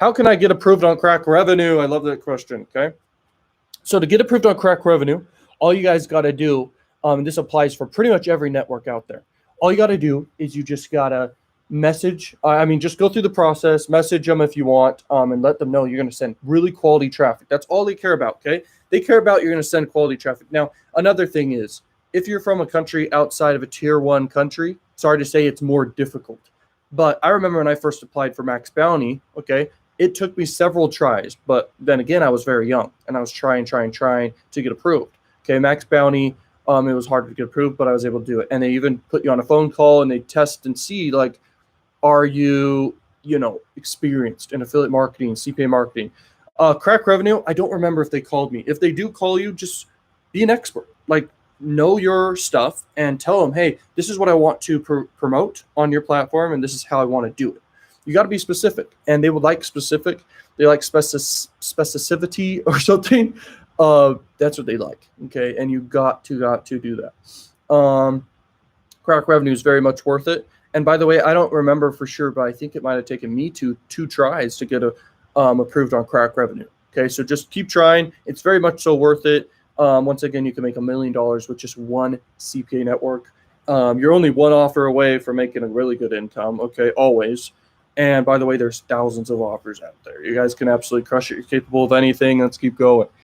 how can I get approved on Crakrevenue? I love that question. Okay. So to get approved on Crakrevenue, all you guys got to do, and this applies for pretty much every network out there. All you got to do is you just got to message. Just go through the process, message them if you want, and let them know you're going to send really quality traffic. That's all they care about. Okay. They care about you're going to send quality traffic. Now, another thing is, if you're from a country outside of a tier 1 country, sorry to say it's more difficult. But I remember when I first applied for Max Bounty, okay, it took me several tries, but then again, I was very young, and I was trying to get approved. Okay, Max Bounty, it was hard to get approved, but I was able to do it. And they even put you on a phone call, and they test and see, like, are you, experienced in affiliate marketing, CPA marketing. Crakrevenue, I don't remember if they called me. If they do call you, just be an expert. Like, know your stuff and tell them, hey, this is what I want to promote on your platform, and this is how I want to do it. You got to be specific, and they would like specific. They like specificity or something. That's what they like. Okay, and you got to do that. Crakrevenue is very much worth it. And by the way, I don't remember for sure, but I think it might have taken me two tries to get approved on Crakrevenue. Okay, so just keep trying. It's very much so worth it. Once again, you can make $1 million with just one CPA network. You're only one offer away from making a really good income. Okay, always. And by the way, there's thousands of offers out there. You guys can absolutely crush it. You're capable of anything. Let's keep going.